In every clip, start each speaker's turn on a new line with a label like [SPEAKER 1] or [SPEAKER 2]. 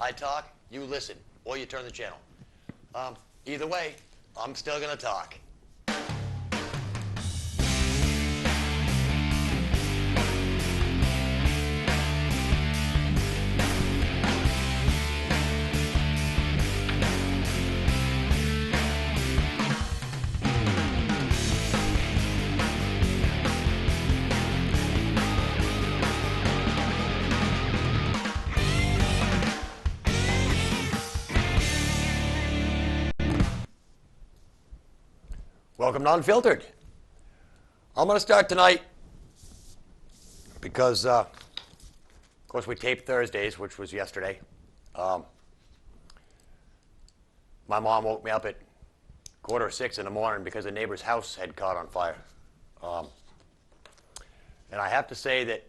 [SPEAKER 1] I talk, you listen, or you turn the channel. Either way, I'm still going to talk. Welcome to Unfiltered. I'm going to start tonight because, of course, we taped Thursdays, which was yesterday. My mom woke me up at 5:45 in the morning because a neighbor's house had caught on fire. And I have to say that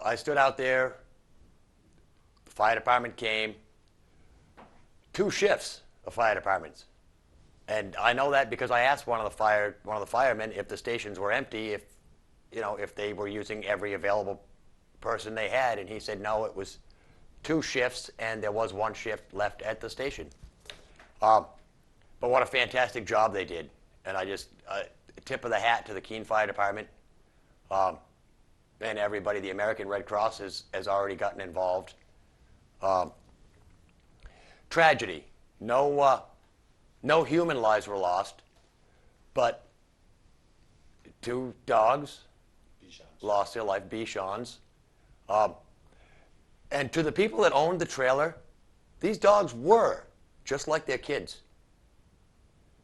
[SPEAKER 1] I stood out there, the fire department came, 2 shifts of fire departments. And I know that because I asked one of the firemen if the stations were empty, if they were using every available person they had, and he said no, it was 2 shifts, and there was 1 shift left at the station. But what a fantastic job they did, and I just tip of the hat to the Keene Fire Department, and everybody. The American Red Cross has already gotten involved. Tragedy. No human lives were lost, but 2 dogs lost their life, Bichons. And to the people that owned the trailer, these dogs were just like their kids.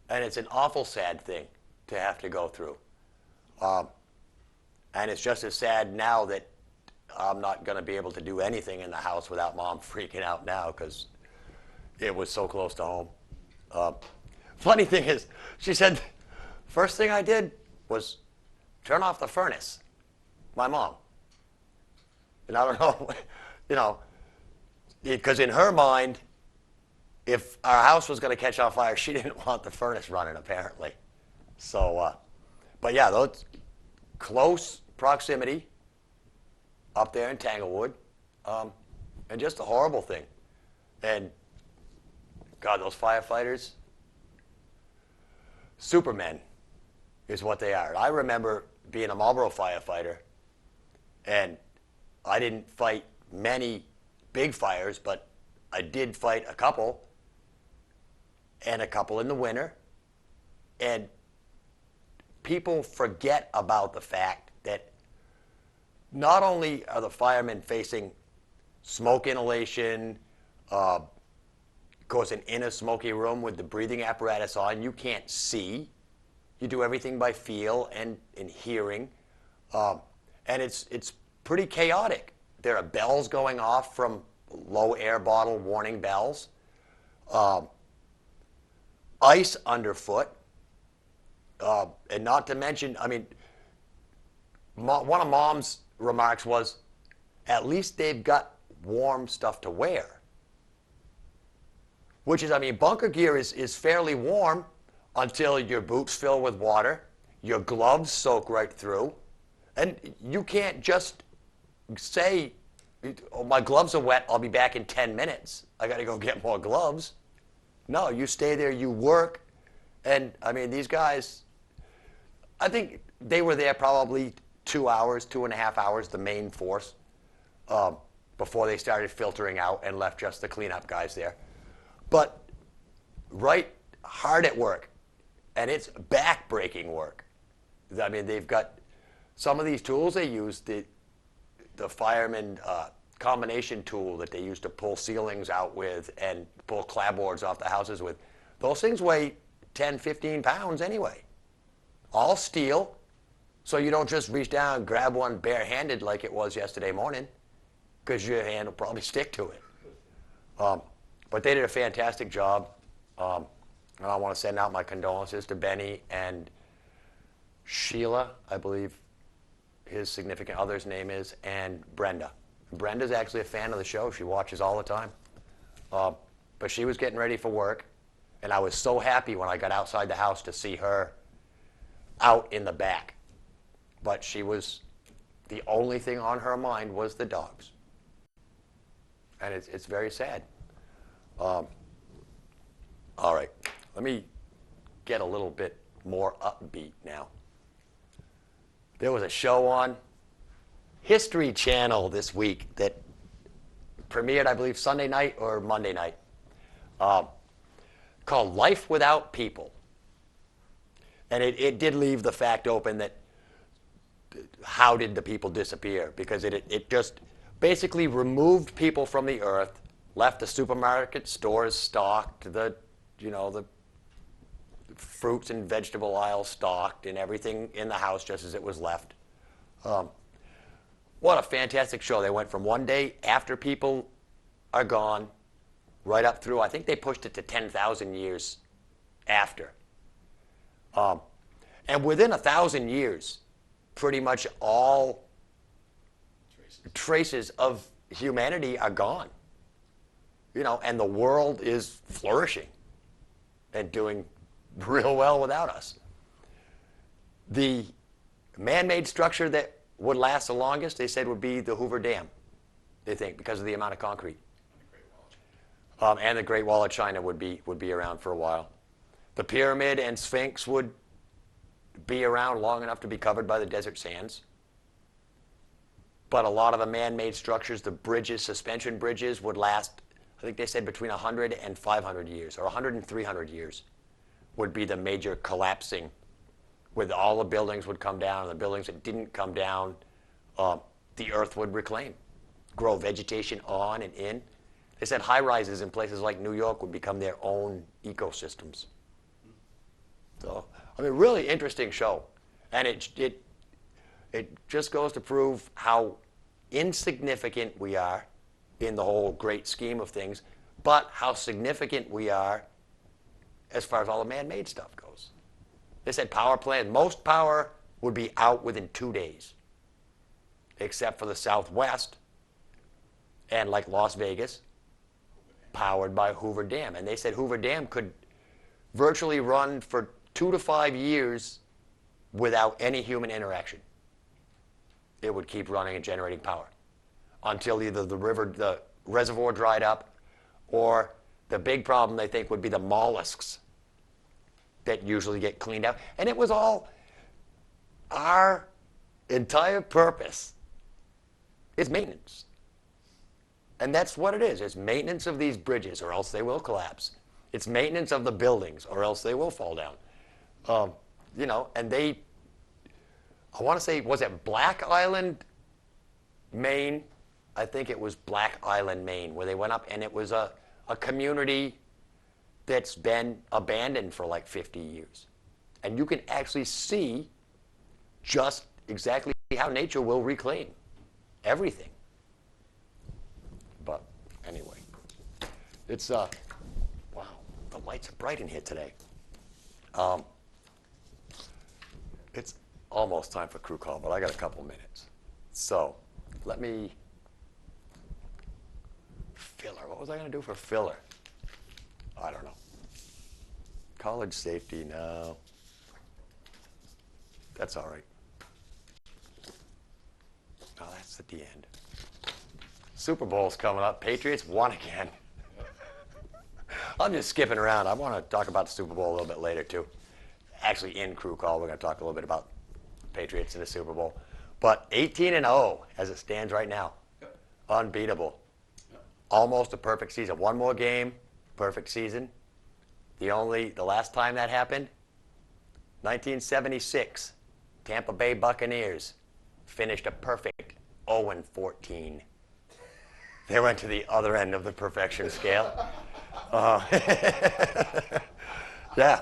[SPEAKER 1] And it's an awful sad thing to have to go through. And it's just as sad now that I'm not going to be able to do anything in the house without Mom freaking out now because it was so close to home. Funny thing is, she said, first thing I did was turn off the furnace. My mom. And I don't know, because in her mind, if our house was going to catch on fire, she didn't want the furnace running, apparently. So, but yeah, those close proximity up there in Tanglewood, and just a horrible thing. And God, those firefighters, supermen is what they are. I remember being a Marlboro firefighter, and I didn't fight many big fires, but I did fight a couple, and a couple in the winter. And people forget about the fact that not only are the firemen facing smoke inhalation, of course, in a smoky room with the breathing apparatus on, you can't see. You do everything by feel and hearing. And it's pretty chaotic. There are bells going off from low air bottle warning bells. Ice underfoot. And not to mention, I mean, one of Mom's remarks was, at least they've got warm stuff to wear. Which is, I mean, bunker gear is fairly warm until your boots fill with water, your gloves soak right through, and you can't just say, oh, my gloves are wet, I'll be back in 10 minutes. I got to go get more gloves. No, you stay there, you work, and, I mean, these guys, I think they were there probably 2 hours, 2.5 hours, the main force, before they started filtering out and left just the cleanup guys there. But right hard at work, and it's back-breaking work. I mean, they've got some of these tools they use, the fireman combination tool that they use to pull ceilings out with and pull clapboards off the houses with. Those things weigh 10, 15 pounds anyway. All steel, so you don't just reach down and grab one barehanded like it was yesterday morning, because your hand will probably stick to it. But they did a fantastic job, and I want to send out my condolences to Benny and Sheila, I believe his significant other's name is, and Brenda. Brenda's actually a fan of the show. She watches all the time. But she was getting ready for work, and I was so happy when I got outside the house to see her out in the back. But she was, the only thing on her mind was the dogs. And it's very sad. All right, let me get a little bit more upbeat now. There was a show on History Channel this week that premiered, I believe, Sunday night or Monday night, called Life Without People. And it did leave the fact open that how did the people disappear? Because it just basically removed people from the earth, left the supermarket stores stocked, the fruits and vegetable aisles stocked, and everything in the house just as it was left. What a fantastic show. They went from one day after people are gone right up through, I think they pushed it to 10,000 years after. And within 1,000 years, pretty much all traces of humanity are gone. And the world is flourishing and doing real well without us. The man-made structure that would last the longest, they said, would be the Hoover Dam, they think, because of the amount of concrete. And the Great Wall of China would be around for a while. The pyramid and Sphinx would be around long enough to be covered by the desert sands. But a lot of the man-made structures, the bridges, suspension bridges, would last, I think they said, between 100 and 500 years, or 100 and 300 years would be the major collapsing, with all the buildings would come down, and the buildings that didn't come down, the earth would reclaim, grow vegetation on and in. They said high-rises in places like New York would become their own ecosystems. So, I mean, really interesting show. And it just goes to prove how insignificant we are in the whole great scheme of things, but how significant we are as far as all the man-made stuff goes. They said power plant, most power would be out within 2 days, except for the Southwest and like Las Vegas, powered by Hoover Dam. And they said Hoover Dam could virtually run for 2 to 5 years without any human interaction. It would keep running and generating power until either the reservoir dried up, or the big problem they think would be the mollusks that usually get cleaned out. And it was all our entire purpose is maintenance. And that's what it is. It's maintenance of these bridges, or else they will collapse. It's maintenance of the buildings, or else they will fall down. And I want to say, was it Black Island, Maine? I think it was Black Island, Maine, where they went up, and it was a community that's been abandoned for like 50 years. And you can actually see just exactly how nature will reclaim everything. But anyway, it's, wow, the lights are bright in here today. It's almost time for crew call, but I got a couple minutes. So let me, filler, what was I going to do for filler? I don't know. College safety, no. That's all right. No, that's at the end. Super Bowl's coming up. Patriots won again. I'm just skipping around. I want to talk about the Super Bowl a little bit later, too. Actually, in crew call, we're going to talk a little bit about Patriots in the Super Bowl. But 18-0 as it stands right now. Yep. Unbeatable. Yep. Almost a perfect season. One more game, perfect season. The last time that happened, 1976, Tampa Bay Buccaneers finished a perfect 0-14. They went to the other end of the perfection scale. Yeah.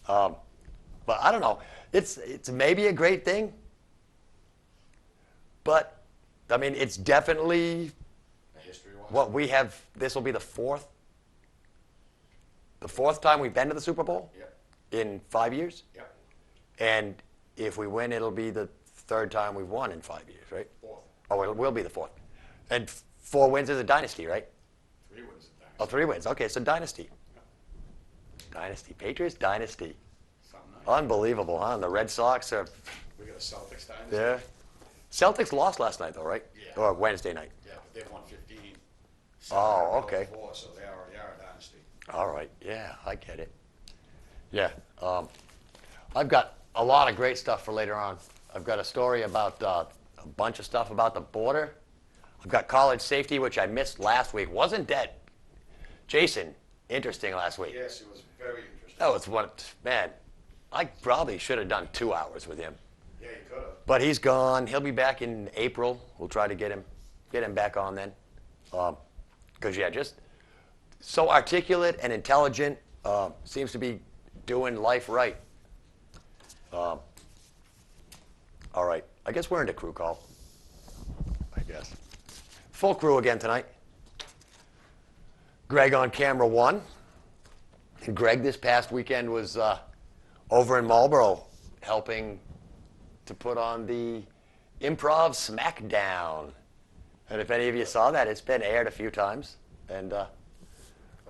[SPEAKER 1] But I don't know. It's maybe a great thing. But, I mean, it's definitely what we have. This will be the fourth time we've been to the Super Bowl.
[SPEAKER 2] Yep.
[SPEAKER 1] In 5 years.
[SPEAKER 2] Yep.
[SPEAKER 1] And if we win, it'll be the third time we've won in 5 years, right?
[SPEAKER 2] Fourth.
[SPEAKER 1] Oh, it will be the fourth. And 4 wins is a dynasty, right?
[SPEAKER 2] 3 wins is a dynasty.
[SPEAKER 1] Oh, 3 wins. Okay, so dynasty.
[SPEAKER 2] Yep.
[SPEAKER 1] Dynasty. Patriots dynasty.
[SPEAKER 2] Something nice.
[SPEAKER 1] Unbelievable, huh? And the Red Sox are...
[SPEAKER 2] We got a Celtics dynasty.
[SPEAKER 1] Yeah. Celtics lost last night, though, right?
[SPEAKER 2] Yeah.
[SPEAKER 1] Or Wednesday night.
[SPEAKER 2] Yeah, but they've won 15
[SPEAKER 1] Oh, okay.
[SPEAKER 2] Before, so they already are a dynasty.
[SPEAKER 1] All right. Yeah, I get it. Yeah. I've got a lot of great stuff for later on. I've got a story about a bunch of stuff about the border. I've got college safety, which I missed last week. Wasn't that, Jason, interesting last week?
[SPEAKER 2] Yes, it was very interesting.
[SPEAKER 1] That was one, man, I probably should have done 2 hours with him.
[SPEAKER 2] Yeah, you could have.
[SPEAKER 1] But he's gone. He'll be back in April. We'll try to get him back on then. Because, yeah, just so articulate and intelligent, seems to be doing life right. All right. I guess we're into crew call. I guess. Full crew again tonight. Greg on camera 1. And Greg this past weekend was over in Marlboro helping to put on the Improv Smackdown. And if any of you saw that, it's been aired a few times. And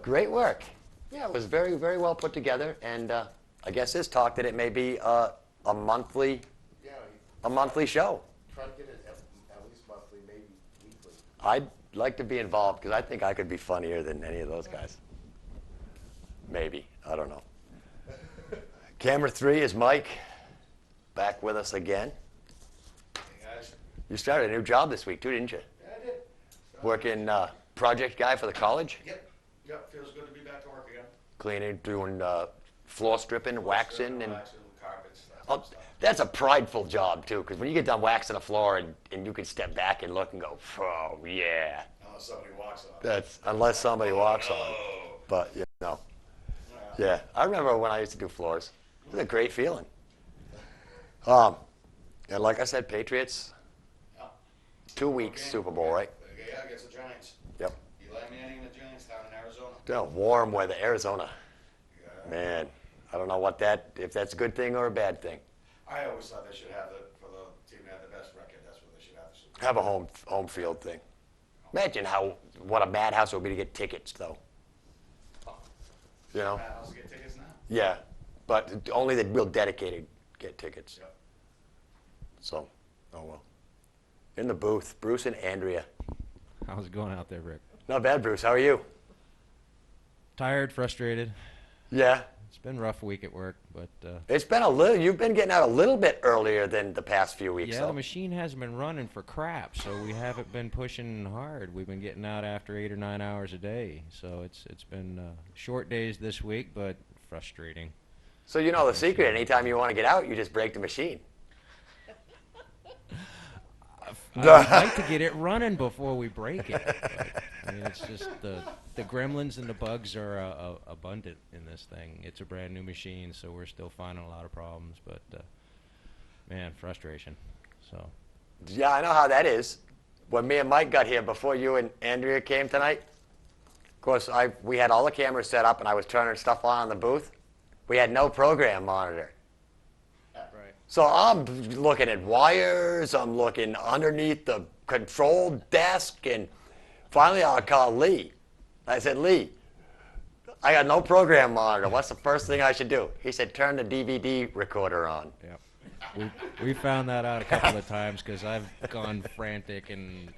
[SPEAKER 1] great work. Yeah, it was very, very well put together. And I guess his talk that it may be a monthly show.
[SPEAKER 3] Try to get it at least monthly, maybe weekly.
[SPEAKER 1] I'd like to be involved because I think I could be funnier than any of those guys. Maybe. I don't know. Camera 3 is Mike, back with us again.
[SPEAKER 2] Hey, guys.
[SPEAKER 1] You started a new job this week too, didn't you?
[SPEAKER 2] Yeah, I did.
[SPEAKER 1] Working project guy for the college?
[SPEAKER 2] Yep, feels good to be back to work again.
[SPEAKER 1] Cleaning, doing floor stripping, waxing, and
[SPEAKER 2] Waxing, carpets, that
[SPEAKER 1] oh,
[SPEAKER 2] type of stuff.
[SPEAKER 1] that's a prideful job too. Because when you get done waxing the floor and you can step back and look and go, oh yeah,
[SPEAKER 2] Unless somebody walks on it.
[SPEAKER 1] that's unless somebody walks on it.
[SPEAKER 2] Oh.
[SPEAKER 1] But you know, yeah, I remember when I used to do floors. It was a great feeling. And like I said, Patriots,
[SPEAKER 2] Yeah.
[SPEAKER 1] 2 weeks Super Bowl, right?
[SPEAKER 2] Yeah, against the Giants.
[SPEAKER 1] Yep.
[SPEAKER 2] Eli Manning and the Giants down in Arizona.
[SPEAKER 1] Yeah, warm weather, Arizona.
[SPEAKER 2] Yeah.
[SPEAKER 1] Man, I don't know if that's a good thing or a bad thing.
[SPEAKER 2] I always thought they should have for the team that had the best record, that's what they should have the Super Bowl.
[SPEAKER 1] Have a home field thing. Imagine what a madhouse it would be to get tickets, though. You know?
[SPEAKER 2] Madhouse to get tickets now.
[SPEAKER 1] Yeah, but only the real dedicated get tickets.
[SPEAKER 2] Yep.
[SPEAKER 1] So, oh well. In the booth, Bruce and Andrea.
[SPEAKER 4] How's it going out there, Rick?
[SPEAKER 1] Not bad, Bruce. How are you?
[SPEAKER 4] Tired, frustrated.
[SPEAKER 1] Yeah.
[SPEAKER 4] It's been a rough week at work, but
[SPEAKER 1] It's been you've been getting out a little bit earlier than the past few weeks,
[SPEAKER 4] yeah,
[SPEAKER 1] though.
[SPEAKER 4] the machine hasn't been running for crap, so we haven't been pushing hard. We've been getting out after 8 or 9 hours a day, so it's been short days this week, but frustrating.
[SPEAKER 1] So you know the secret. Anytime you want to get out, you just break the machine.
[SPEAKER 4] I'd like to get it running before we break it. But, I mean, it's just the gremlins and the bugs are abundant in this thing. It's a brand new machine, so we're still finding a lot of problems. But man, frustration. So
[SPEAKER 1] Yeah, I know how that is. When me and Mike got here before you and Andrea came tonight, of course, we had all the cameras set up and I was turning stuff on in the booth. We had no program monitor.
[SPEAKER 4] right.
[SPEAKER 1] So I'm looking at wires, I'm looking underneath the control desk, and finally I called Lee. I said, Lee, I got no program monitor. What's the first thing I should do? He said, turn the DVD recorder on.
[SPEAKER 4] Yep. We found that out a couple of times because I've gone frantic and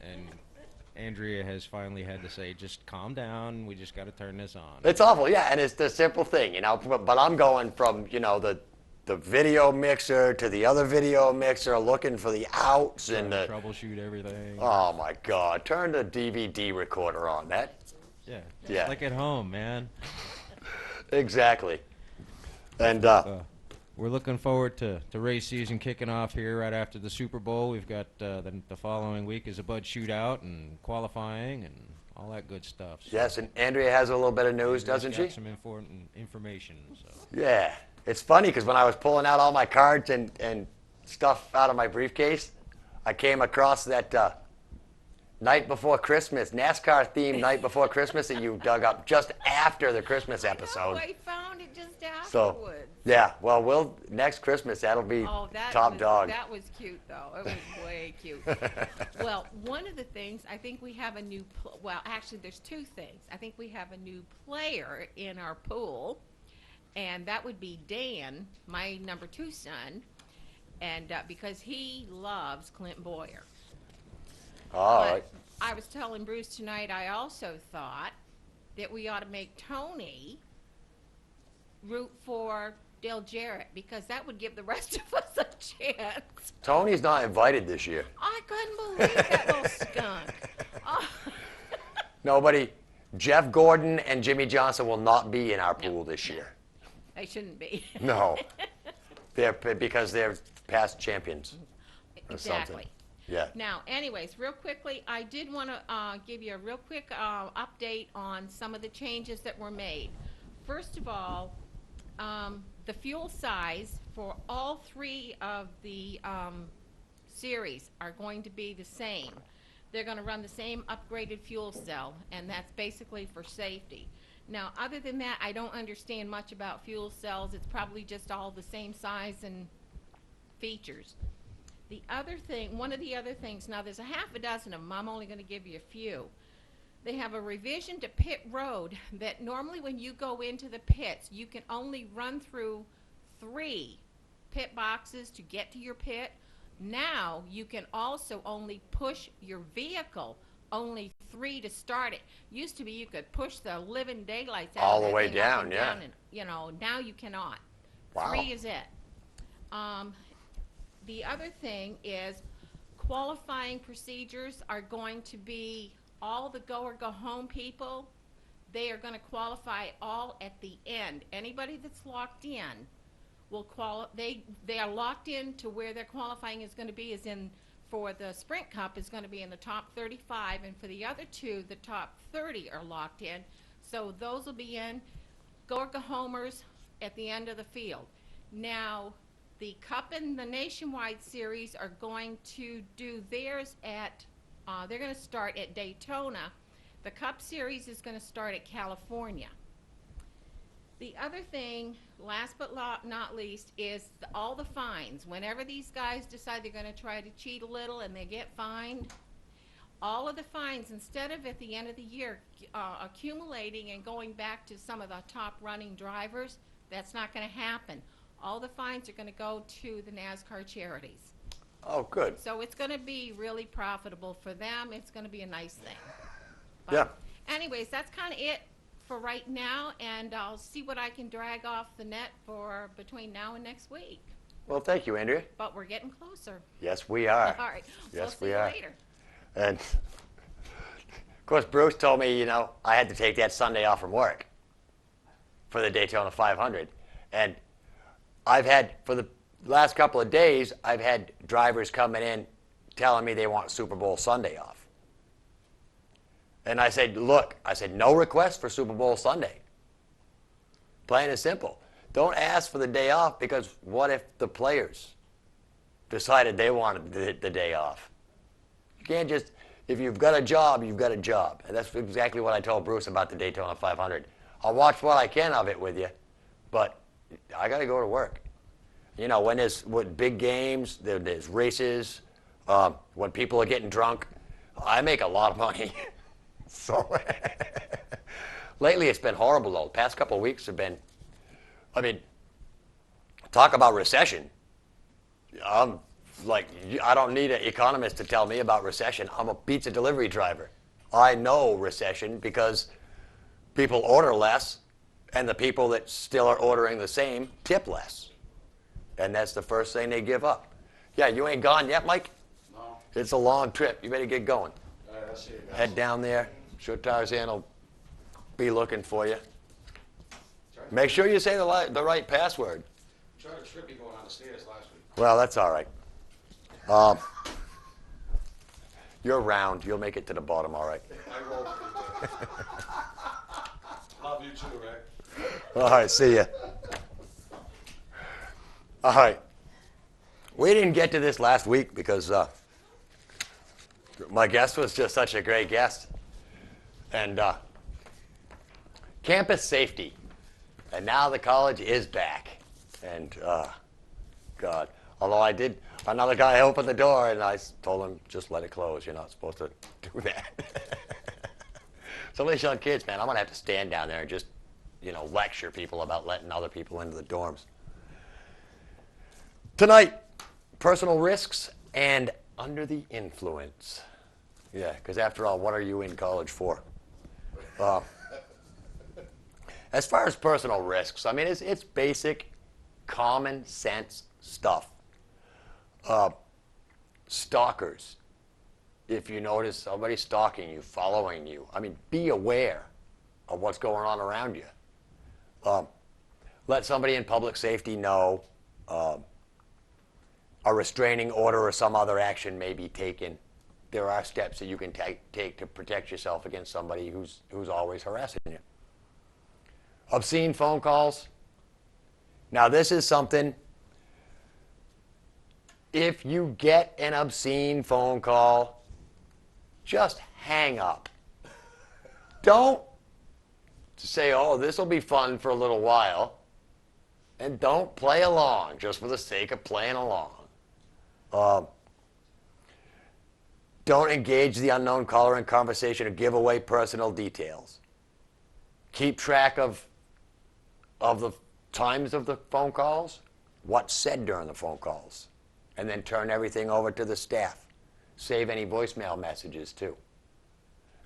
[SPEAKER 4] Andrea has finally had to say, just calm down. We just got to turn this on.
[SPEAKER 1] It's awful, yeah, and it's the simple thing, you know. But I'm going from, you know, the video mixer to the other video mixer, looking for the outs and the.
[SPEAKER 4] Troubleshoot everything.
[SPEAKER 1] Oh my God! Turn the DVD recorder on. That.
[SPEAKER 4] Yeah.
[SPEAKER 1] Yeah.
[SPEAKER 4] Like at home, man.
[SPEAKER 1] Exactly. And
[SPEAKER 4] We're looking forward to race season kicking off here right after the Super Bowl. We've got the following week is a Bud Shootout and qualifying and all that good stuff. So
[SPEAKER 1] yes, and Andrea has a little bit of news, doesn't
[SPEAKER 4] got
[SPEAKER 1] she?
[SPEAKER 4] some important information. So.
[SPEAKER 1] Yeah. It's funny because when I was pulling out all my cards and stuff out of my briefcase, I came across that night before Christmas, NASCAR themed night before Christmas that you dug up just after the Christmas episode.
[SPEAKER 5] I found it just
[SPEAKER 1] So,
[SPEAKER 5] afterwards.
[SPEAKER 1] yeah, well, next Christmas that'll be top dog.
[SPEAKER 5] That was cute, though. It was way cute. Well, one of the things, I think we have a new, well, actually, there's two things. I think we have a new player in our pool, and that would be Dan, my number 2 son, and because he loves Clint Boyer.
[SPEAKER 1] All
[SPEAKER 5] But
[SPEAKER 1] right.
[SPEAKER 5] I was telling Bruce tonight, I also thought that we ought to make Tony root for Dale Jarrett, because that would give the rest of us a chance.
[SPEAKER 1] Tony's not invited this year.
[SPEAKER 5] I couldn't believe that little skunk. Oh,
[SPEAKER 1] Nobody. Jeff Gordon and Jimmy Johnson will not be in our pool this year.
[SPEAKER 5] they shouldn't be.
[SPEAKER 1] No. Because they're past champions or
[SPEAKER 5] Exactly.
[SPEAKER 1] something. Yeah.
[SPEAKER 5] Now, anyways, real quickly, I did want to give you a real quick update on some of the changes that were made. First of all, the fuel size for all three of the series are going to be the same. They're going to run the same upgraded fuel cell, and that's basically for safety. Now, other than that, I don't understand much about fuel cells. It's probably just all the same size and features. The other thing, one of the other things, now there's a half a dozen of them. I'm only going to give you a few. They have a revision to pit road that normally when you go into the pits, you can only run through 3 pit boxes to get to your pit. Now you can also only push your vehicle only 3 to start it. Used to be you could push the living daylights out
[SPEAKER 1] All
[SPEAKER 5] of
[SPEAKER 1] the
[SPEAKER 5] that
[SPEAKER 1] way
[SPEAKER 5] thing up
[SPEAKER 1] down,
[SPEAKER 5] and
[SPEAKER 1] yeah.
[SPEAKER 5] down, and, you know, now you cannot.
[SPEAKER 1] Wow.
[SPEAKER 5] 3 is it. The other thing is qualifying procedures are going to be all the go or go home people. They are going to qualify all at the end. Anybody that's locked in will they are locked in to where their qualifying is going to be, is in, for the Sprint Cup is going to be in the top 35, and for the other 2, the top 30 are locked in. So those will be in. Go or go homers at the end of the field. Now, the Cup and the Nationwide Series are going to do theirs at, they're going to start at Daytona. The Cup Series is going to start at California. The other thing, last but not least, is all the fines. Whenever these guys decide they're going to try to cheat a little and they get fined, all of the fines, instead of at the end of the year accumulating and going back to some of the top running drivers, that's not going to happen. All the fines are going to go to the NASCAR charities.
[SPEAKER 1] Oh, good.
[SPEAKER 5] So it's going to be really profitable for them. It's going to be a nice thing.
[SPEAKER 1] Yeah.
[SPEAKER 5] Anyways, that's kind of it for right now, and I'll see what I can drag off the net for between now and next week.
[SPEAKER 1] Well, thank you, Andrea.
[SPEAKER 5] But we're getting closer.
[SPEAKER 1] Yes, we are.
[SPEAKER 5] All right.
[SPEAKER 1] Yes,
[SPEAKER 5] we'll
[SPEAKER 1] we
[SPEAKER 5] see
[SPEAKER 1] are.
[SPEAKER 5] you later.
[SPEAKER 1] And of course, Bruce told me, you know, I had to take that Sunday off from work for the Daytona 500. And I've had, for the last couple of days, I've had drivers coming in telling me they want Super Bowl Sunday off. And I said, look, no request for Super Bowl Sunday. Plain and simple. Don't ask for the day off, because what if the players decided they wanted the day off? You can't just, if you've got a job, you've got a job. And that's exactly what I told Bruce about the Daytona 500. I'll watch what I can of it with you, but I got to go to work. You know, when there's big games, there's races, when people are getting drunk, I make a lot of money. So lately it's been horrible, though. The past couple of weeks have been, I mean, talk about recession. I'm like, I don't need an economist to tell me about recession. I'm a pizza delivery driver. I know recession because people order less, and the people that still are ordering the same tip less. And that's the first thing they give up. Yeah, you ain't gone yet, Mike?
[SPEAKER 2] No.
[SPEAKER 1] It's a long trip. You better get going.
[SPEAKER 2] All right, I'll see you guys.
[SPEAKER 1] Head down there. Sure Tarzan will be looking for you. Make sure you say the right password.
[SPEAKER 2] Tried to trip me going on the stairs last week.
[SPEAKER 1] Well, that's all right. You're round. You'll make it to the bottom, all right.
[SPEAKER 2] I rolled pretty good. Love you too, Rick.
[SPEAKER 1] All right, see ya. All right. We didn't get to this last week because my guest was just such a great guest. And campus safety. And now the college is back. And, God. Although I did, another guy opened the door and I told him, just let it close. You're not supposed to do that. Some of these young kids, man, I'm going to have to stand down there and just, you know, lecture people about letting other people into the dorms. Tonight, personal risks and under the influence. Yeah, because after all, what are you in college for? Uh, as far as personal risks, I mean, it's basic, common sense stuff. Stalkers. If you notice somebody stalking you, following you, I mean, be aware of what's going on around you. Let somebody in public safety know a restraining order or some other action may be taken. There are steps that you can take to protect yourself against somebody who's always harassing you. Obscene phone calls. Now, this is something, if you get an obscene phone call, just hang up. Don't say, oh, this will be fun for a little while. And don't play along just for the sake of playing along. Don't engage the unknown caller in conversation or give away personal details. Keep track of the times of the phone calls, what's said during the phone calls, and then turn everything over to the staff. Save any voicemail messages too.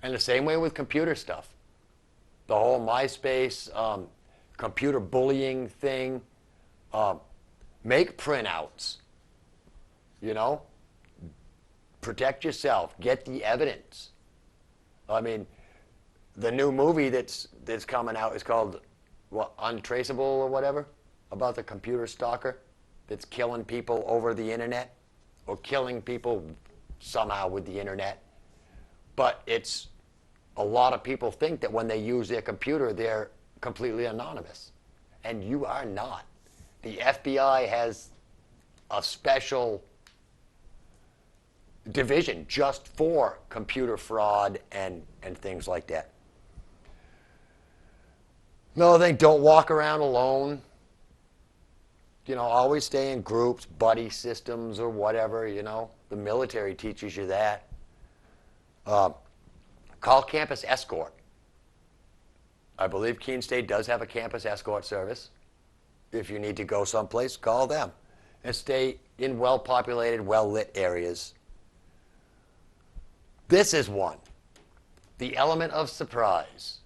[SPEAKER 1] And the same way with computer stuff. The whole MySpace, computer bullying thing. Make printouts. You know? Protect yourself. Get the evidence. I mean, the new movie that's coming out is called, what, Untraceable or whatever? About the computer stalker that's killing people over the internet or killing people somehow with the internet. But it's, a lot of people think that when they use their computer, they're completely anonymous. And you are not. The FBI has a special division just for computer fraud and things like that. Another thing, don't walk around alone. You know, always stay in groups, buddy systems or whatever, you know. The military teaches you that. Call campus escort. I believe Keene State does have a campus escort service. If you need to go someplace, call them. And stay in well-populated, well-lit areas. This is one. The element of surprise.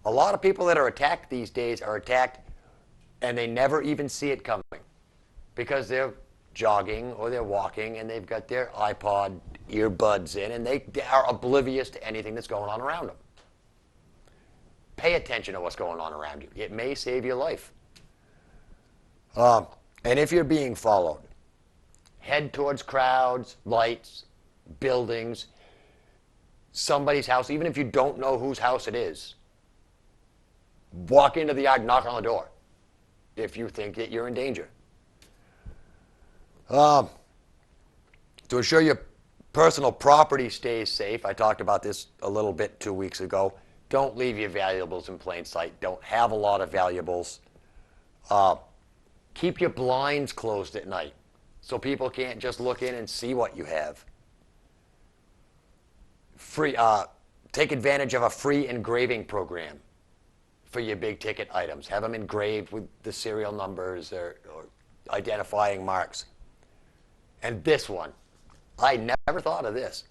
[SPEAKER 1] A lot of people that are attacked these days are attacked and they never even see it coming because they're jogging or they're walking and they've got their iPod earbuds in and they are oblivious to anything that's going on around them. Pay attention to what's going on around you. It may save your life. And if you're being followed, head towards crowds, lights, buildings, somebody's house, even if you don't know whose house it is. Walk into the yard, knock on the door if you think that you're in danger. To ensure your personal property stays safe, I talked about this a little bit 2 weeks ago. Don't leave your valuables in plain sight. Don't have a lot of valuables. Keep your blinds closed at night so people can't just look in and see what you have. Take advantage of a free engraving program for your big ticket items. Have them engraved with the serial numbers or identifying marks. And this one, I never thought of this,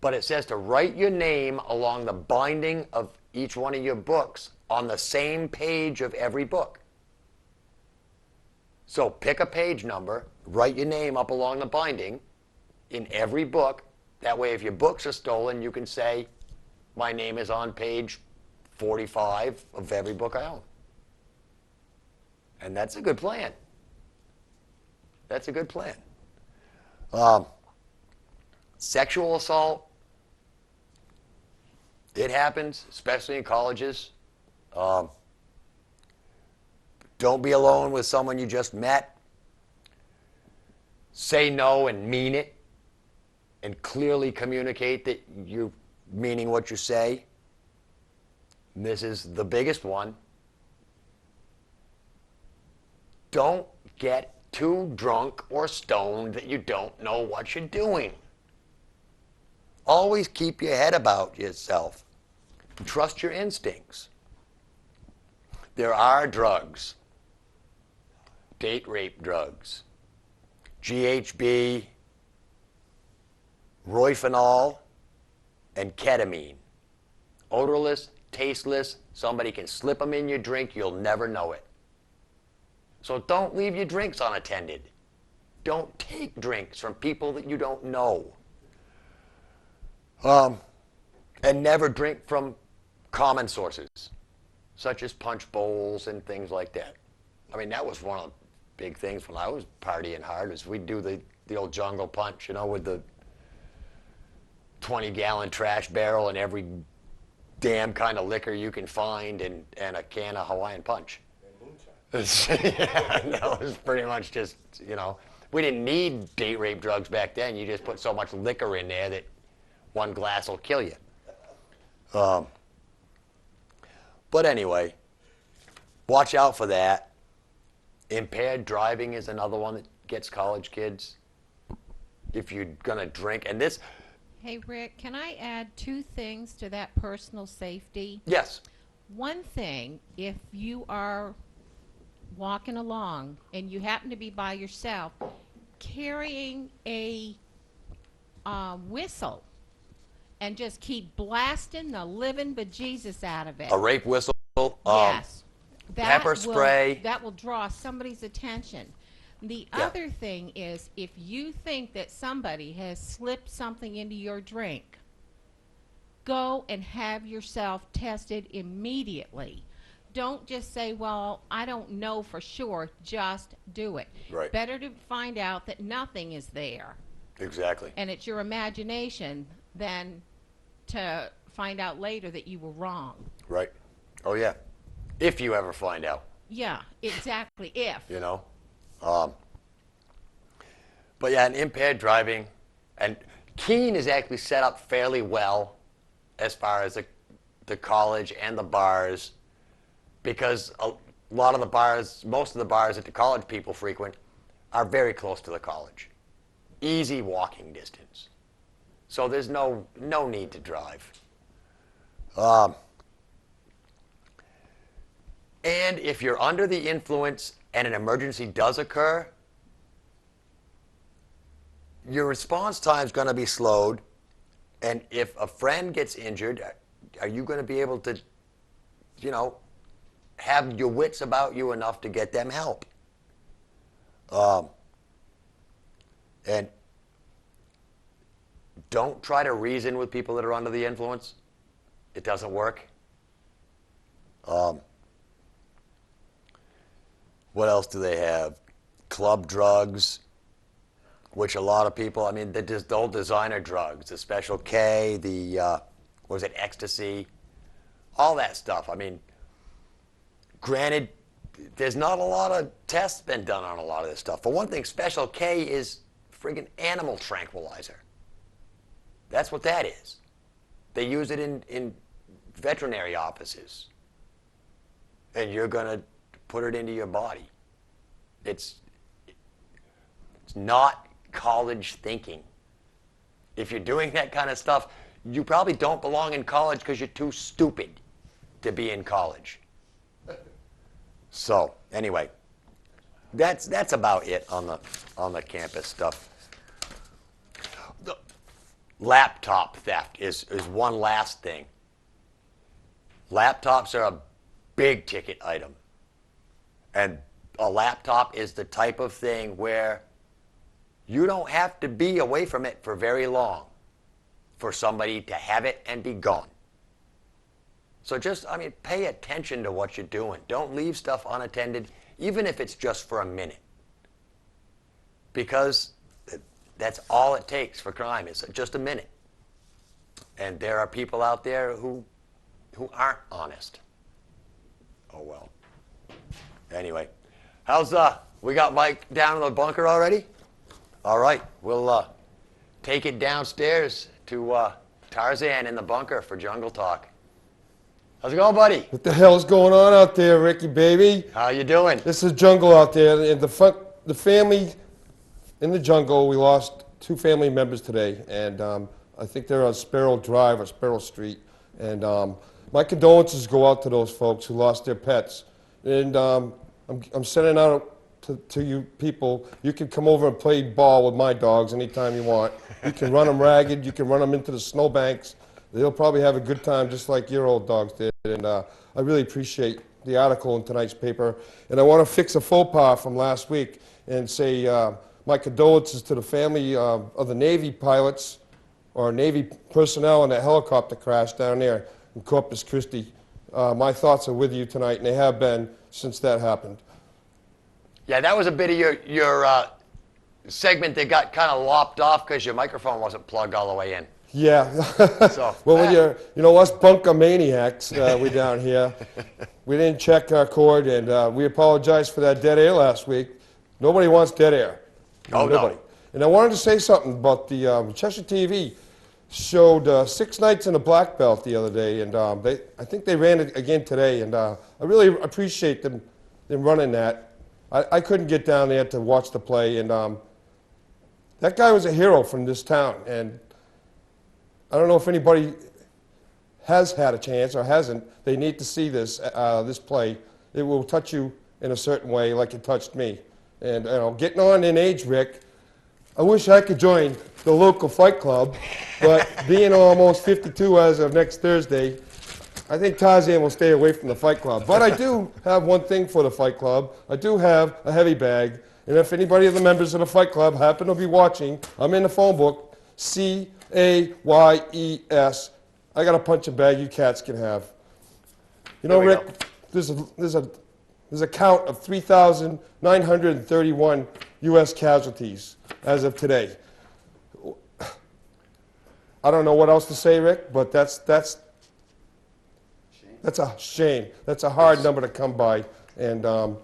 [SPEAKER 1] but it says to write your name along the binding of each one of your books on the same page of every book. So pick a page number, write your name up along the binding in every book. That way, if your books are stolen, you can say, my name is on page 45 of every book I own. And that's a good plan. That's a good plan. Sexual assault, it happens, especially in colleges. Don't be alone with someone you just met. Say no and mean it, and clearly communicate that you're meaning what you say. And this is the biggest one. Don't get too drunk or stoned that you don't know what you're doing. Always keep your head about yourself. Trust your instincts. There are drugs, date rape drugs, GHB, rohypnol, and ketamine. Odorless, tasteless, somebody can slip them in your drink, you'll never know it. So don't leave your drinks unattended. Don't take drinks from people that you don't know. And never drink from common sources, such as punch bowls and things like that. I mean, that was one of the big things when I was partying hard, is we'd do the old jungle punch, you know, with the 20-gallon trash barrel and every damn kind of liquor you can find, and a can of Hawaiian Punch. Yeah, no, it was pretty much just, you know, we didn't need date rape drugs back then. You just put so much liquor in there that one glass will kill you. But anyway, watch out for that. Impaired driving is another one that gets college kids. If you're going to drink, and this...
[SPEAKER 5] Hey, Rick, can I add 2 things to that personal safety?
[SPEAKER 1] Yes.
[SPEAKER 5] One thing, if you are walking along and you happen to be by yourself, carrying a whistle and just keep blasting the living bejesus out of it.
[SPEAKER 1] A rape whistle.
[SPEAKER 5] Yes.
[SPEAKER 1] Pepper spray.
[SPEAKER 5] That will draw somebody's attention. The
[SPEAKER 1] Yeah.
[SPEAKER 5] other thing is, if you think that somebody has slipped something into your drink, go and have yourself tested immediately. Don't just say, well, I don't know for sure. Just do it.
[SPEAKER 1] Right.
[SPEAKER 5] Better to find out that nothing is there
[SPEAKER 1] Exactly.
[SPEAKER 5] and it's your imagination than to find out later that you were wrong.
[SPEAKER 1] Right. Oh, yeah. If you ever find out,
[SPEAKER 5] Yeah, exactly. If.
[SPEAKER 1] you know. But yeah, and impaired driving, and Keene is actually set up fairly well as far as the college and the bars, because a lot of the bars, most of the bars that the college people frequent are very close to the college. Easy walking distance. So there's no need to drive. And if you're under the influence and an emergency does occur, your response time is going to be slowed. And if a friend gets injured, are you going to be able to, you know, have your wits about you enough to get them help? And don't try to reason with people that are under the influence. It doesn't work. What else do they have? Club drugs, which a lot of people, I mean, the old designer drugs, the Special K, the, what was it, ecstasy, all that stuff. I mean, granted, there's not a lot of tests been done on a lot of this stuff. For one thing, Special K is friggin' animal tranquilizer. That's what that is. They use it in veterinary offices. And you're going to put it into your body. It's not college thinking. If you're doing that kind of stuff, you probably don't belong in college because you're too stupid to be in college. So, anyway, that's about it on the campus stuff. The laptop theft is one last thing. Laptops are a big ticket item. And a laptop is the type of thing where you don't have to be away from it for very long for somebody to have it and be gone. So just, I mean, pay attention to what you're doing. Don't leave stuff unattended, even if it's just for a minute. Because that's all it takes for crime, is just a minute. And there are people out there who aren't honest. Oh, well. Anyway, how's we got Mike down in the bunker already? All right, we'll take it downstairs to Tarzan in the bunker for Jungle Talk. How's it going, buddy?
[SPEAKER 6] What the hell's going on out there, Ricky, baby?
[SPEAKER 1] How you doing?
[SPEAKER 6] This is jungle out there. And the family in the jungle, we lost 2 family members today. And I think they're on Sparrow Drive or Sparrow Street. And my condolences go out to those folks who lost their pets. And I'm sending out to you people, you can come over and play ball with my dogs anytime you want. You can run them ragged. You can run them into the snowbanks. They'll probably have a good time just like your old dogs did. And I really appreciate the article in tonight's paper. And I want to fix a faux pas from last week and say my condolences to the family of the Navy pilots or Navy personnel in that helicopter crash down there in Corpus Christi. My thoughts are with you tonight, and they have been since that happened.
[SPEAKER 1] Yeah, that was a bit of your segment that got kind of lopped off because your microphone wasn't plugged all the way in.
[SPEAKER 6] Yeah.
[SPEAKER 1] So,
[SPEAKER 6] Well, when us bunker maniacs, we down here, we didn't check our cord, and we apologize for that dead air last week. Nobody wants dead air.
[SPEAKER 1] Oh, no.
[SPEAKER 6] Nobody. And I wanted to say something about the Cheshire TV showed 6 nights in a black belt the other day, and I think they ran it again today, and I really appreciate them running that. I couldn't get down there to watch the play, and that guy was a hero from this town, and I don't know if anybody has had a chance or hasn't. They need to see this this play. It will touch you in a certain way, like it touched me. And getting on in age, Rick, I wish I could join the local fight club, but being almost 52 as of next Thursday, I think Tarzan will stay away from the fight club. But I do have one thing for the fight club. I do have a heavy bag, and if anybody of the members of the fight club happen to be watching, I'm in the phone book, CAYES. I got a punching bag you cats can have. You know,
[SPEAKER 1] There we
[SPEAKER 6] Rick, there's a count of 3,931 U.S. casualties as of today. I don't know what else to say, Rick, but that's a shame. That's a hard number to come by, and I'm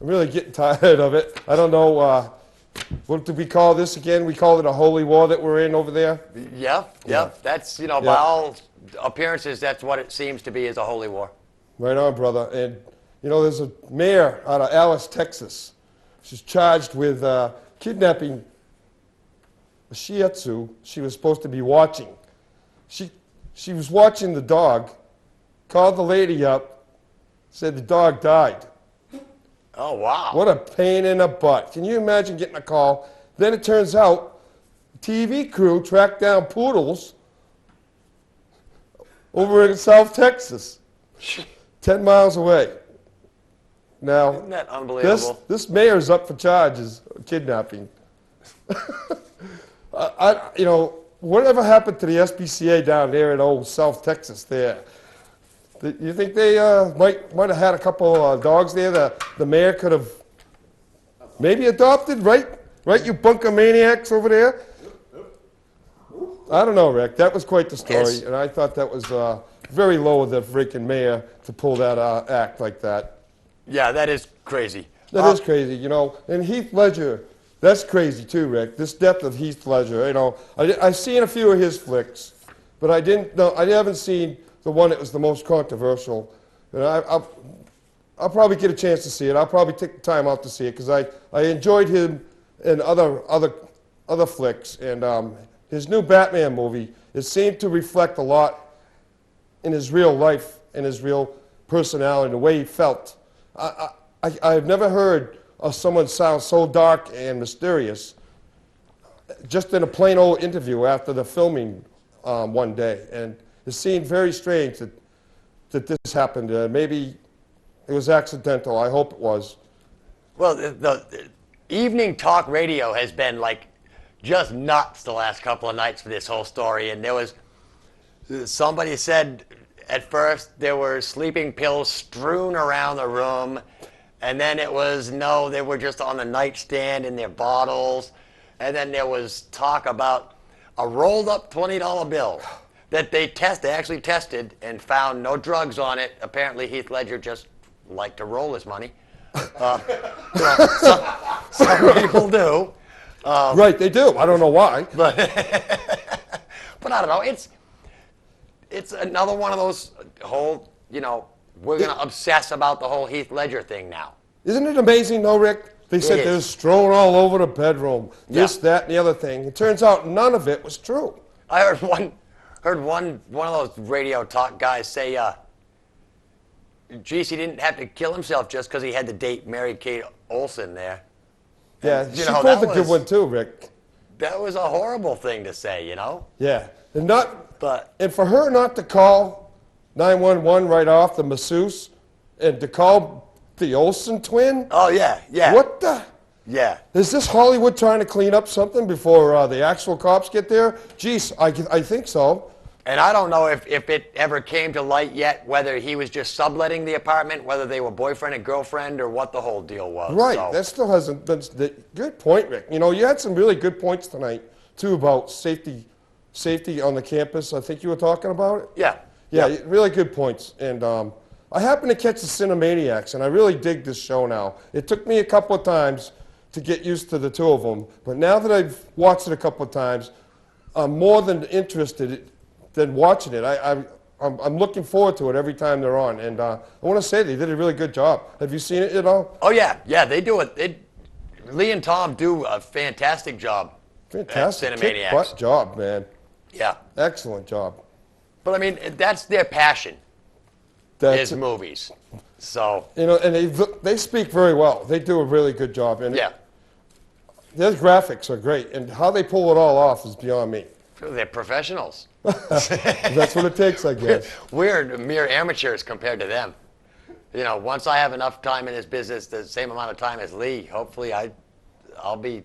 [SPEAKER 6] really getting tired of it. I don't know, what do we call this again? We call it a holy war that we're in over there?
[SPEAKER 1] yeah. That's, by all appearances, that's what it seems to be, is a holy war.
[SPEAKER 6] Right on, brother. And, there's a mayor out of Alice, Texas. She's charged with kidnapping a Shih Tzu she was supposed to be watching. She was watching the dog, called the lady up, said the dog died.
[SPEAKER 1] Oh, wow.
[SPEAKER 6] What a pain in the butt. Can you imagine getting a call? Then it turns out the TV crew tracked down poodles over in South Texas, 10 miles away. Now,
[SPEAKER 1] Isn't that unbelievable?
[SPEAKER 6] this mayor's up for charges of kidnapping. Whatever happened to the SPCA down there in old South Texas there? You think they might have had a couple dogs there that the mayor could have maybe adopted, right? Right, you bunker maniacs over there? I don't know, Rick. That was quite the story,
[SPEAKER 1] Yes.
[SPEAKER 6] and I thought that was very low of the freaking mayor to pull that act like that.
[SPEAKER 1] Yeah, that is crazy.
[SPEAKER 6] That is crazy, And Heath Ledger, that's crazy too, Rick. This death of Heath Ledger, I've seen a few of his flicks, but I haven't seen the one that was the most controversial. And I'll probably get a chance to see it. I'll probably take the time out to see it because I enjoyed him in other flicks, and his new Batman movie, it seemed to reflect a lot in his real life and his real personality, the way he felt. I've never heard of someone sound so dark and mysterious just in a plain old interview after the filming one day. And it seemed very strange that this happened. Maybe it was accidental. I hope it was.
[SPEAKER 1] Well, the evening talk radio has been just nuts the last couple of nights for this whole story. And there was, somebody said at first there were sleeping pills strewn around the room. And then it was, no, they were just on the nightstand in their bottles. And then there was talk about a rolled up $20 bill that they actually tested and found no drugs on it. Apparently Heath Ledger just liked to roll his money. Some people do.
[SPEAKER 6] Right, they do. I don't know why.
[SPEAKER 1] But I don't know. It's another one of those whole, we're going to obsess about the whole Heath Ledger thing now.
[SPEAKER 6] Isn't it amazing, though, Rick? They said
[SPEAKER 1] is.
[SPEAKER 6] they're strewn all over the bedroom, this,
[SPEAKER 1] Yeah.
[SPEAKER 6] that, and the other thing. It turns out none of it was true.
[SPEAKER 1] I heard one of those radio talk guys say, geez, he didn't have to kill himself just because he had to date Mary Kate Olsen there.
[SPEAKER 6] Yeah,
[SPEAKER 1] You
[SPEAKER 6] she
[SPEAKER 1] know,
[SPEAKER 6] pulled
[SPEAKER 1] that
[SPEAKER 6] a good
[SPEAKER 1] was-
[SPEAKER 6] one too, Rick.
[SPEAKER 1] That was a horrible thing to say, you know?
[SPEAKER 6] Yeah, and not,
[SPEAKER 1] But
[SPEAKER 6] and for her not to call 911 right off the masseuse, and to call the Olsen twin.
[SPEAKER 1] oh yeah, yeah,
[SPEAKER 6] What the?
[SPEAKER 1] yeah.
[SPEAKER 6] Is this Hollywood trying to clean up something before the actual cops get there? Geez, I think so.
[SPEAKER 1] And I don't know if it ever came to light yet whether he was just subletting the apartment, whether they were boyfriend and girlfriend, or what the whole deal was.
[SPEAKER 6] Right,
[SPEAKER 1] So,
[SPEAKER 6] that still hasn't been. Good point, Rick. You know, you had some really good points tonight too about safety on the campus. I think you were talking about it.
[SPEAKER 1] yeah,
[SPEAKER 6] Yeah, really good points. And I happened to catch the Cinemaniacs, and I really dig this show now. It took me a couple of times to get used to the two of them, but now that I've watched it a couple of times, I'm more than interested than watching it. I'm looking forward to it every time they're on, and I want to say they did a really good job. Have you seen it at all?
[SPEAKER 1] Oh yeah, yeah. They do it. Lee and Tom do a fantastic job.
[SPEAKER 6] Fantastic,
[SPEAKER 1] At
[SPEAKER 6] kick
[SPEAKER 1] Cinemaniacs.
[SPEAKER 6] butt job, man.
[SPEAKER 1] Yeah,
[SPEAKER 6] Excellent job.
[SPEAKER 1] but I mean that's their passion
[SPEAKER 6] That's
[SPEAKER 1] is movies. So
[SPEAKER 6] you know, and they speak very well. They do a really good job, and
[SPEAKER 1] yeah,
[SPEAKER 6] their graphics are great, and how they pull it all off is beyond me.
[SPEAKER 1] they're professionals.
[SPEAKER 6] That's what it takes, I guess.
[SPEAKER 1] We're mere amateurs compared to them. You know, once I have enough time in this business, the same amount of time as Lee, hopefully I'll be,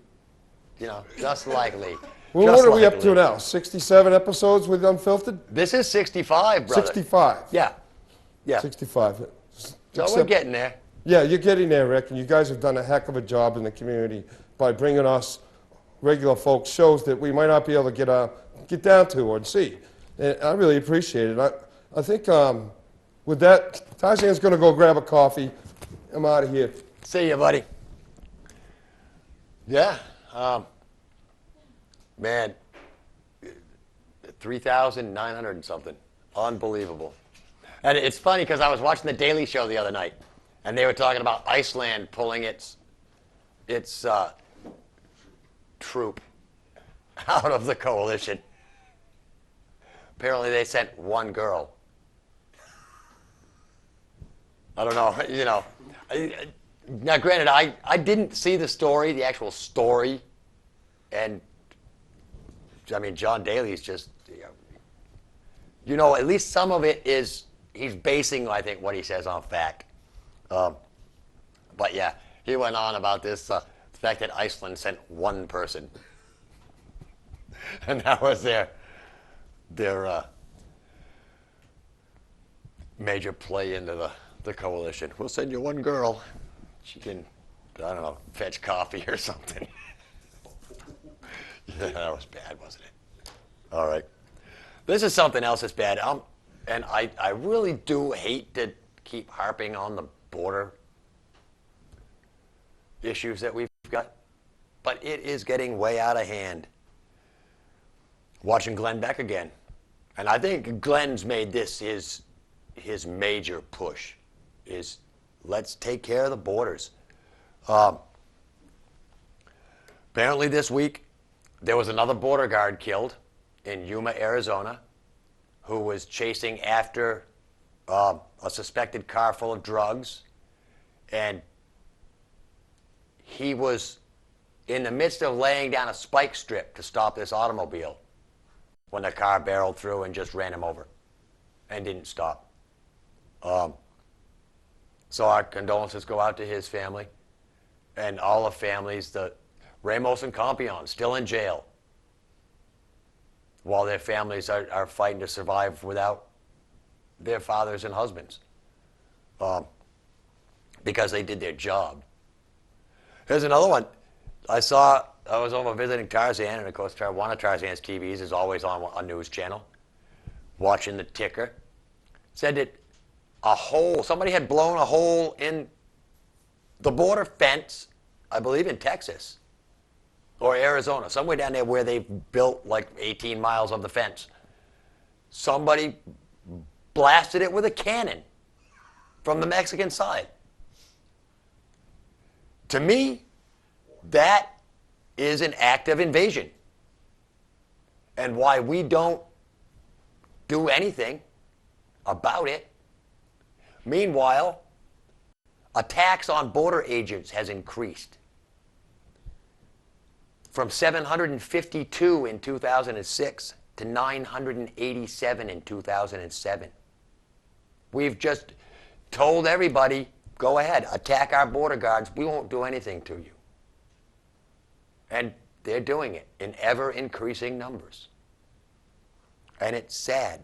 [SPEAKER 1] you know, just like Lee.
[SPEAKER 6] Well,
[SPEAKER 1] Just
[SPEAKER 6] what are we
[SPEAKER 1] like
[SPEAKER 6] up to
[SPEAKER 1] Lee.
[SPEAKER 6] now? 67 episodes with Unfiltered?
[SPEAKER 1] This is 65, brother.
[SPEAKER 6] 65.
[SPEAKER 1] Yeah, yeah.
[SPEAKER 6] 65.
[SPEAKER 1] So we're
[SPEAKER 6] Except-
[SPEAKER 1] getting there.
[SPEAKER 6] Yeah, you're getting there, Rick, and you guys have done a heck of a job in the community by bringing us regular folks shows that we might not be able to get down to or see. And I really appreciate it. I think with that, Tarzan's going to go grab a coffee. I'm out of here.
[SPEAKER 1] See you, buddy. Yeah, man, 3,900 and something. Unbelievable. And it's funny because I was watching the Daily Show the other night, and they were talking about Iceland pulling its troop out of the coalition. Apparently, they sent one girl. I don't know, you know. Now, granted, I didn't see the story, the actual story, and I mean, John Daly's just, you know, at least some of it is, he's basing, I think, what he says on fact. But yeah, he went on about this, the fact that Iceland sent one person. And that was their major play into the coalition. We'll send you one girl. She can, I don't know, fetch coffee or something. Yeah, that was bad, wasn't it? All right. This is something else that's bad. And I really do hate to keep harping on the border issues that we've got, but it is getting way out of hand. Watching Glenn Beck again. And I think Glenn's made this his major push, is let's take care of the borders. Apparently this week, there was another border guard killed in Yuma, Arizona, who was chasing after a suspected car full of drugs. And he was in the midst of laying down a spike strip to stop this automobile when the car barreled through and just ran him over and didn't stop. So our condolences go out to his family and all the families. The Ramos and Compion still in jail while their families are fighting to survive without their fathers and husbands because they did their job. Here's another one. I was over visiting Tarzan, and of course one of Tarzan's TVs is always on a news channel, watching the ticker. Said that somebody had blown a hole in the border fence, I believe in Texas or Arizona, somewhere down there where they've built like 18 miles of the fence. Somebody blasted it with a cannon from the Mexican side. To me, that is an act of invasion. And why we don't do anything about it. Meanwhile, Attacks on border agents has increased from 752 in 2006 to 987 in 2007. We've just told everybody, go ahead, attack our border guards. We won't do anything to you. And they're doing it in ever increasing numbers. And it's sad.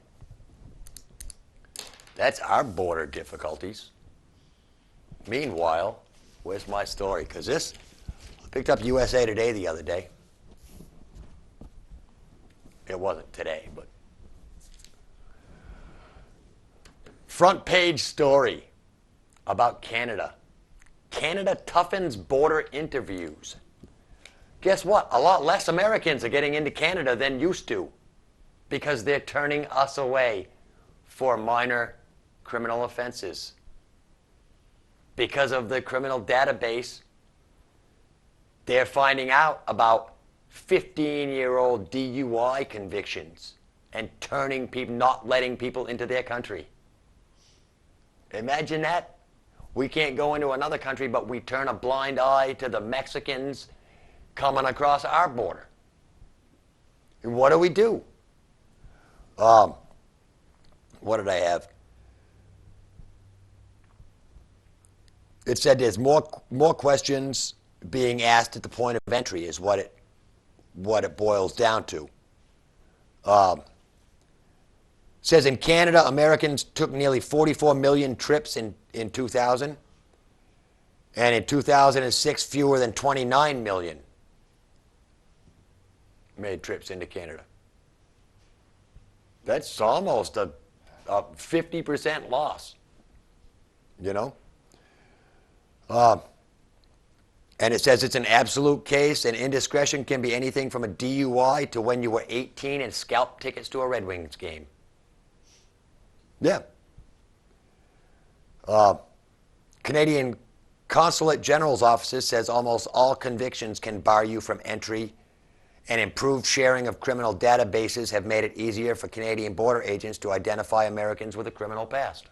[SPEAKER 1] That's our border difficulties. Meanwhile, where's my story? Because this, I picked up USA Today the other day. It wasn't today, but. Front page story about Canada. Canada toughens border interviews. Guess what? A lot less Americans are getting into Canada than used to because they're turning us away for minor criminal offenses. Because of the criminal database, they're finding out about 15-year-old DUI convictions and turning people, not letting people into their country. Imagine that. We can't go into another country, but we turn a blind eye to the Mexicans coming across our border. And what do? What did I have? It said there's more questions being asked at the point of entry is what it boils down to. Says in Canada, Americans took nearly 44 million trips in 2000, and in 2006, fewer than 29 million made trips into Canada. That's almost a 50% loss, you know? And it says it's an absolute case, and indiscretion can be anything from a DUI to when you were 18 and scalped tickets to a Red Wings game. Yeah. Canadian Consulate General's offices says almost all convictions can bar you from entry, and improved sharing of criminal databases have made it easier for Canadian border agents to identify Americans with a criminal past.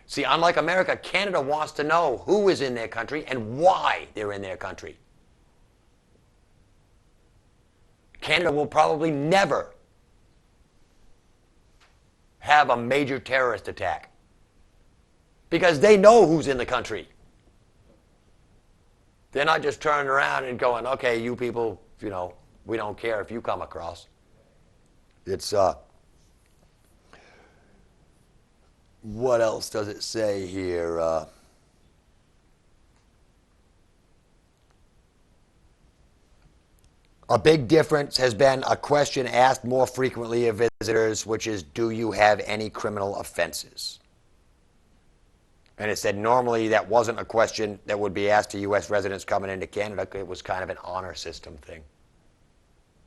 [SPEAKER 1] See, unlike America, Canada wants to know who is in their country and why they're in their country. Canada will probably never have a major terrorist attack because they know who's in the country. They're not just turning around and going, okay, you people, you know, we don't care if you come across. It's, what else does it say here? A big difference has been a question asked more frequently of visitors, which is, do you have any criminal offenses? And it said normally that wasn't a question that would be asked to U.S. residents coming into Canada. It was kind of an honor system thing.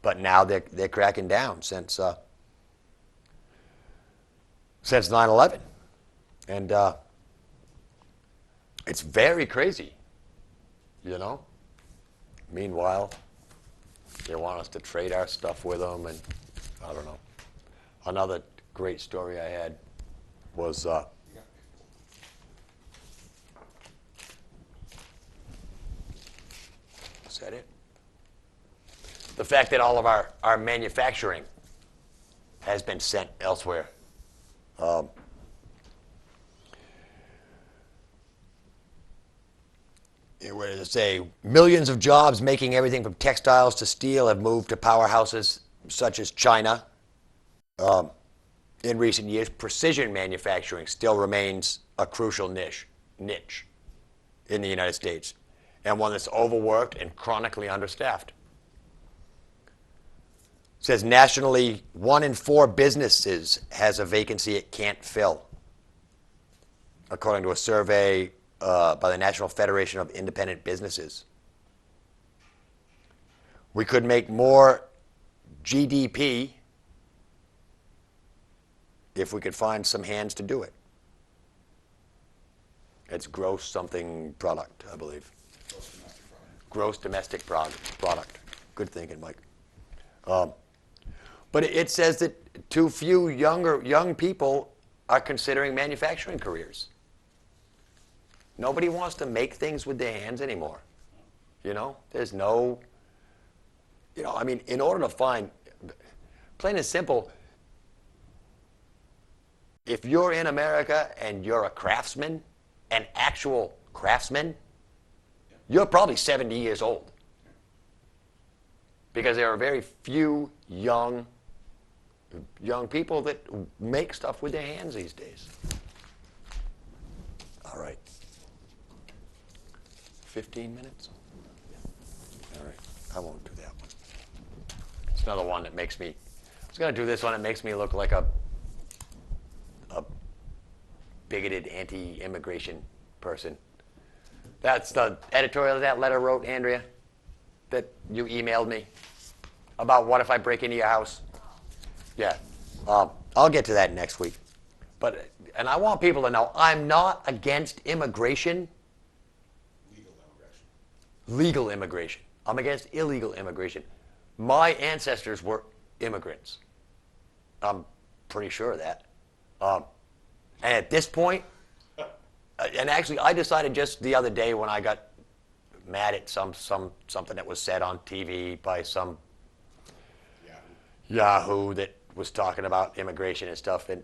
[SPEAKER 1] But now they're cracking down since 9/11. And it's very crazy, you know? Meanwhile, they want us to trade our stuff with them, and I don't know. Another great story I had was is that it? The fact that all of our manufacturing has been sent elsewhere. Where does it say, millions of jobs making everything from textiles to steel have moved to powerhouses such as China. In recent years, precision manufacturing still remains a crucial niche in the United States, and one that's overworked and chronically understaffed. It says nationally, 1 in 4 businesses has a vacancy it can't fill, according to a survey by the National Federation of Independent Businesses. We could make more GDP if we could find some hands to do it. It's gross something product, I believe. Gross domestic product. Good thinking, Mike. But it says that too few young people are considering manufacturing careers. Nobody wants to make things with their hands anymore. You know, there's no, you know, I mean, in order to find, plain and simple, if you're in America and you're a craftsman, an actual craftsman, you're probably 70 years old. Because there are very few young people that make stuff with their hands these days. All right. 15 minutes? All right. I won't do that one. It's another one that makes me, I was going to do this one that makes me look like a bigoted anti-immigration person. That's the editorial that letter wrote, Andrea, that you emailed me about what if I break into your house. Yeah. I'll get to that next week. But, and I want people to know, I'm not against immigration.
[SPEAKER 2] Legal immigration.
[SPEAKER 1] Legal immigration. I'm against illegal immigration. My ancestors were immigrants. I'm pretty sure of that. And at this point, and actually I decided just the other day when I got mad at something that was said on TV by some Yahoo that was talking about immigration and stuff. And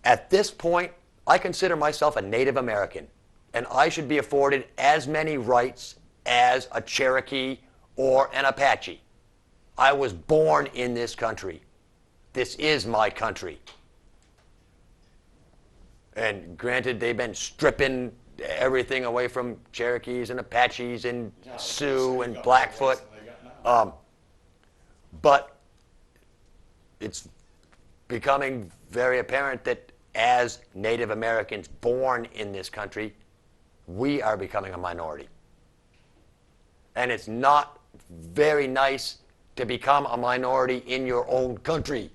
[SPEAKER 1] at this point, I consider myself a Native American, and I should be afforded as many rights as a Cherokee or an Apache. I was born in this country. This is my country. And granted, they've been stripping everything away from Cherokees and Apaches and Sioux and Blackfoot. But it's becoming very apparent that as Native Americans born in this country, we are becoming a minority. And it's not very nice to become a minority in your own country.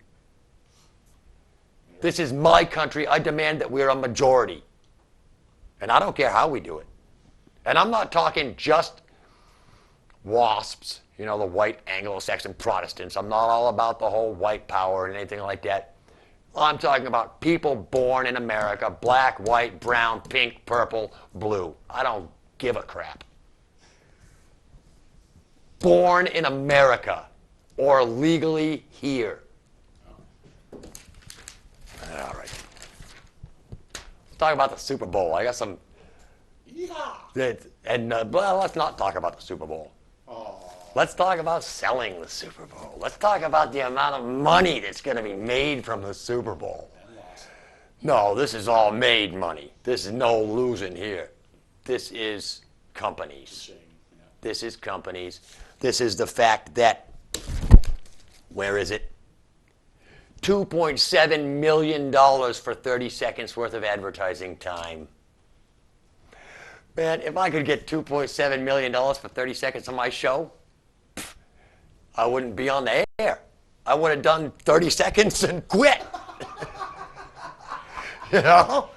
[SPEAKER 1] This is my country. I demand that we're a majority. And I don't care how we do it. And I'm not talking just WASPs, you know, the white Anglo-Saxon Protestants. I'm not all about the whole white power and anything like that. I'm talking about people born in America, black, white, brown, pink, purple, blue. I don't give a crap. Born in America or legally here. All right. Let's talk about the Super Bowl. I got some. Yeah. And well, let's not talk about the Super Bowl. Let's talk about selling the Super Bowl. Let's talk about the amount of money that's going to be made from the Super Bowl. No, this is all made money. This is no losing here. This is companies. This is companies. This is the fact that, where is it? $2.7 million for 30 seconds worth of advertising time. Man, if I could get $2.7 million for 30 seconds on my show, I wouldn't be on the air. I would have done 30 seconds and quit. You know?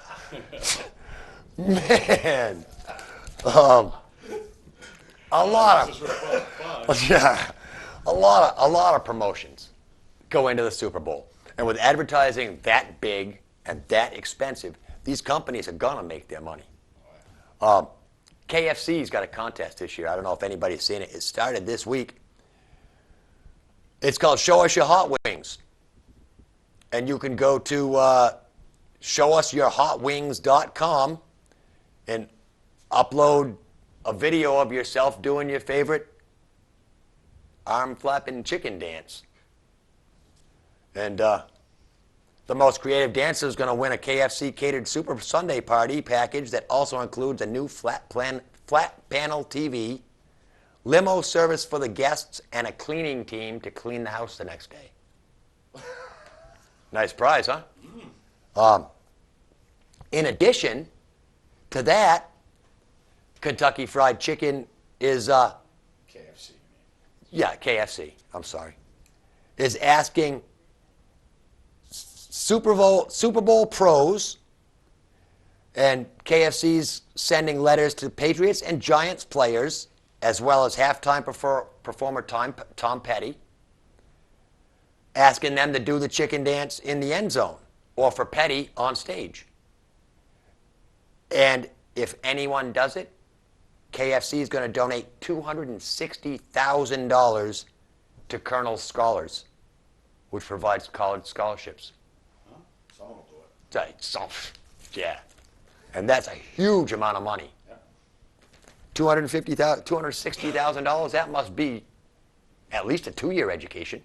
[SPEAKER 1] Man. A lot of promotions go into the Super Bowl. And with advertising that big and that expensive, these companies are going to make their money. KFC's got a contest this year. I don't know if anybody's seen it. It started this week. It's called Show Us Your Hot Wings. And you can go to showusyourhotwings.com and upload a video of yourself doing your favorite arm flapping chicken dance. And the most creative dancer is going to win a KFC catered Super Sunday party package that also includes a new flat panel TV, limo service for the guests, and a cleaning team to clean the house the next day. Nice prize, huh? In addition to that, Kentucky Fried Chicken is
[SPEAKER 2] KFC.
[SPEAKER 1] yeah, KFC. I'm sorry. Is asking Super Bowl pros, and KFC's sending letters to Patriots and Giants players, as well as halftime performer Tom Petty, asking them to do the chicken dance in the end zone, or for Petty on stage. And if anyone does it, KFC is going to donate $260,000 to Colonel Scholars, which provides college scholarships.
[SPEAKER 2] Huh? Someone will do it.
[SPEAKER 1] Yeah. And that's a huge amount of money.
[SPEAKER 2] Yeah.
[SPEAKER 1] $260,000, that must be at least a 2-year education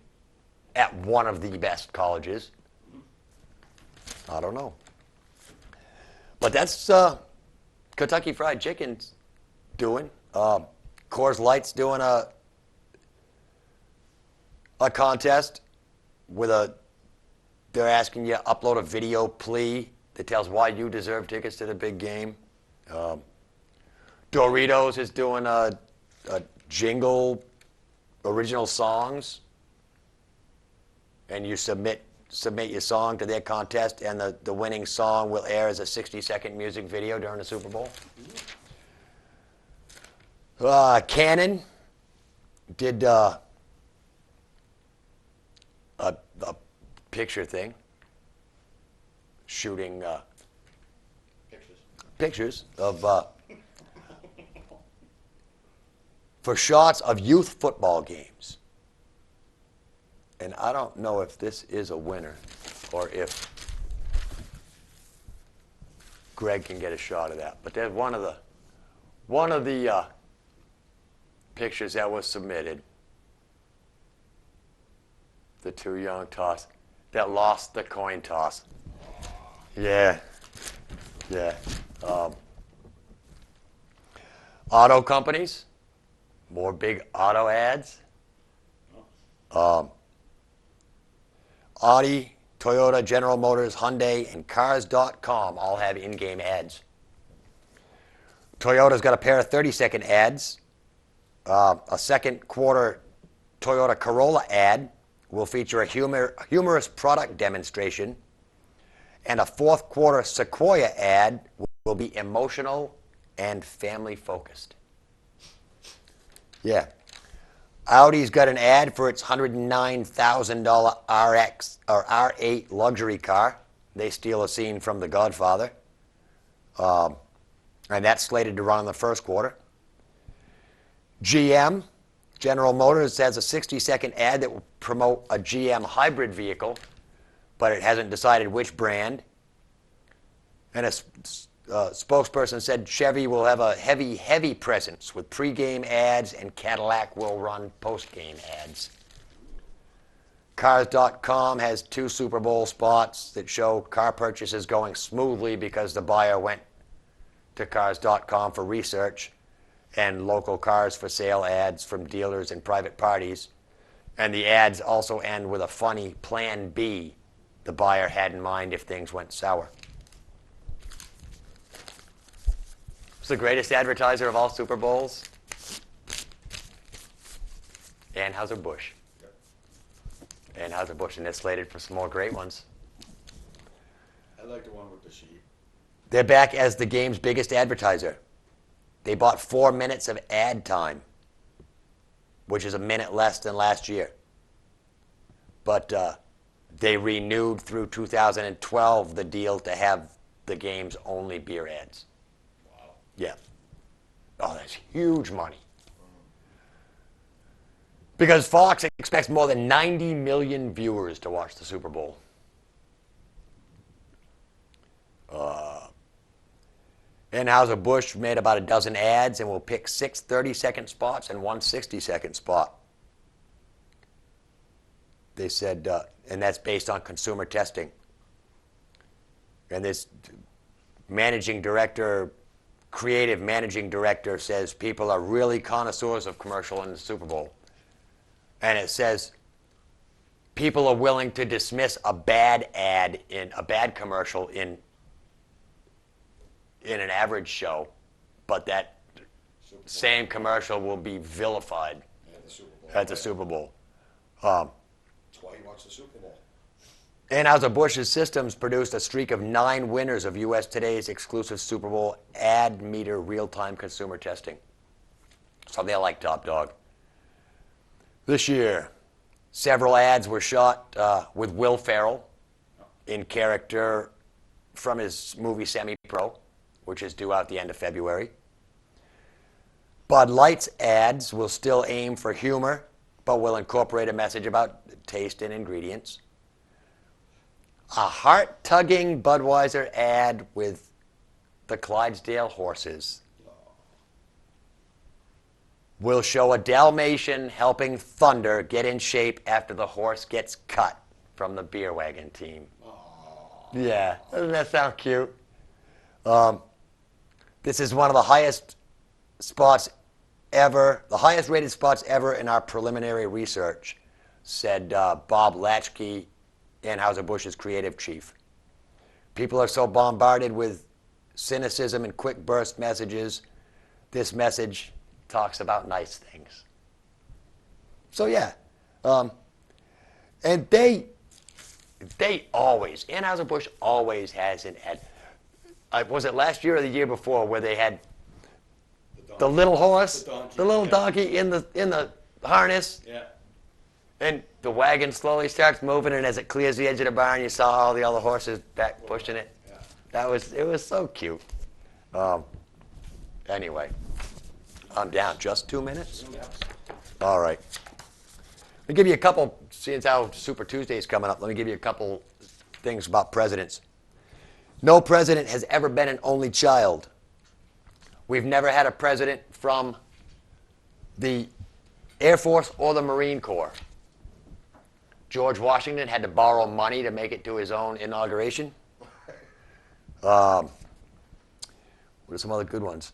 [SPEAKER 1] at one of the best colleges. I don't know. But that's Kentucky Fried Chicken's doing. Coors Light's doing a contest with they're asking you to upload a video plea that tells why you deserve tickets to the big game. Doritos is doing a jingle, original songs, and you submit your song to their contest, and the winning song will air as a 60-second music video during the Super Bowl. Canon did a picture thing, shooting pictures of for shots of youth football games. And I don't know if this is a winner or if Greg can get a shot of that. But there's one of the pictures that was submitted. The two young toss that lost the coin toss. Yeah. Auto companies, more big auto ads. Audi, Toyota, General Motors, Hyundai, and Cars.com all have in-game ads. Toyota's got a pair of 30-second ads. A second quarter Toyota Corolla ad will feature a humorous product demonstration, and a fourth quarter Sequoia ad will be emotional and family focused. Yeah. Audi's got an ad for its $109,000 RX or R8 luxury car. They steal a scene from The Godfather. And that's slated to run in the first quarter. GM, General Motors, has a 60-second ad that will promote a GM hybrid vehicle, but it hasn't decided which brand. And a spokesperson said Chevy will have a heavy presence with pre-game ads, and Cadillac will run post-game ads. Cars.com has 2 Super Bowl spots that show car purchases going smoothly because the buyer went to Cars.com for research, and local cars for sale ads from dealers and private parties. And the ads also end with a funny plan B the buyer had in mind if things went sour. Who's the greatest advertiser of all Super Bowls? Anheuser-Busch. Anheuser-Busch, and it's slated for some more great ones.
[SPEAKER 2] I like the one with the sheep.
[SPEAKER 1] They're back as the game's biggest advertiser. They bought 4 minutes of ad time, which is a minute less than last year. But they renewed through 2012 the deal to have the game's only beer ads.
[SPEAKER 2] Wow.
[SPEAKER 1] Yeah. Oh, that's huge money. Because Fox expects more than 90 million viewers to watch the Super Bowl. Anheuser-Busch made about a dozen ads and will pick 6 30-second spots and 1 60-second spot. They said, and that's based on consumer testing. And this creative managing director says people are really connoisseurs of commercial in the Super Bowl. And it says people are willing to dismiss a bad commercial in an average show, but that same commercial will be vilified at the Super Bowl.
[SPEAKER 2] That's why you watch the Super Bowl.
[SPEAKER 1] Anheuser-Busch's systems produced a streak of 9 winners of U.S. Today's exclusive Super Bowl ad meter real-time consumer testing. So they're like top dog. This year, several ads were shot with Will Ferrell in character from his movie Semi-Pro, which is due out the end of February. Bud Light's ads will still aim for humor, but will incorporate a message about taste and ingredients. A heart-tugging Budweiser ad with the Clydesdale horses will show a Dalmatian helping Thunder get in shape after the horse gets cut from the beer wagon team. Yeah, doesn't that sound cute? This is one of the highest spots ever, the highest rated spots ever in our preliminary research, said Bob Latchkey, Anheuser-Busch's creative chief. People are so bombarded with cynicism and quick burst messages. This message talks about nice things. So yeah, and they always, Anheuser-Busch always has an ad. Was it last year or the year before where they had the little horse, the little donkey in the harness?
[SPEAKER 2] Yeah.
[SPEAKER 1] And the wagon slowly starts moving, and as it clears the edge of the barn, you saw all the other horses back pushing it.
[SPEAKER 2] Yeah.
[SPEAKER 1] It was so cute. Anyway, I'm down. Just 2 minutes? All right. Let me give you a couple, seeing how Super Tuesday is coming up, let me give you a couple things about presidents. No president has ever been an only child. We've never had a president from the Air Force or the Marine Corps. George Washington had to borrow money to make it to his own inauguration. What are some other good ones?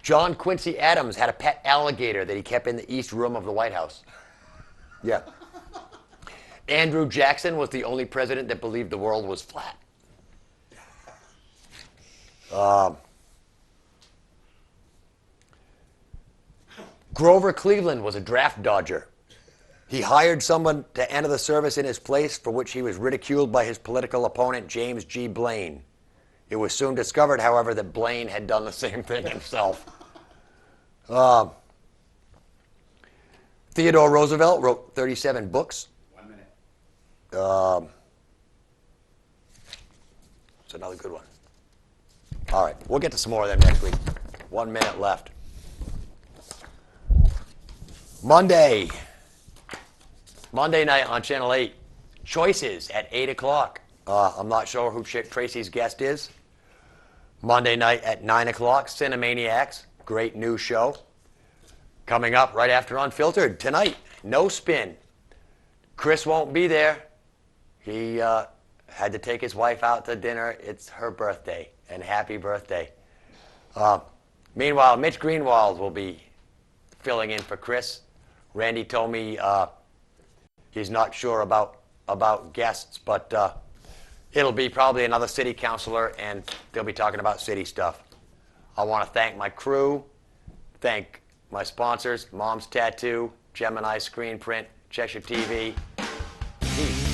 [SPEAKER 1] John Quincy Adams had a pet alligator that he kept in the East Room of the White House. Yeah. Andrew Jackson was the only president that believed the world was flat. Grover Cleveland was a draft dodger. He hired someone to enter the service in his place, for which he was ridiculed by his political opponent, James G. Blaine. It was soon discovered, however, that Blaine had done the same thing himself. Theodore Roosevelt wrote 37 books.
[SPEAKER 2] 1 minute.
[SPEAKER 1] It's another good one. All right, we'll get to some more of them next week. 1 minute left. Monday night on Channel 8, Choices at 8 o'clock. I'm not sure who Tracy's guest is. Monday night at 9 o'clock, Cinemaniacs, great new show. Coming up right after Unfiltered tonight, No Spin. Chris won't be there. He had to take his wife out to dinner. It's her birthday, and happy birthday. Meanwhile, Mitch Greenwald will be filling in for Chris. Randy told me he's not sure about guests, but it'll be probably another city councilor, and they'll be talking about city stuff. I want to thank my crew, thank my sponsors, Mom's Tattoo, Gemini Screen Print, Cheshire TV. Peace.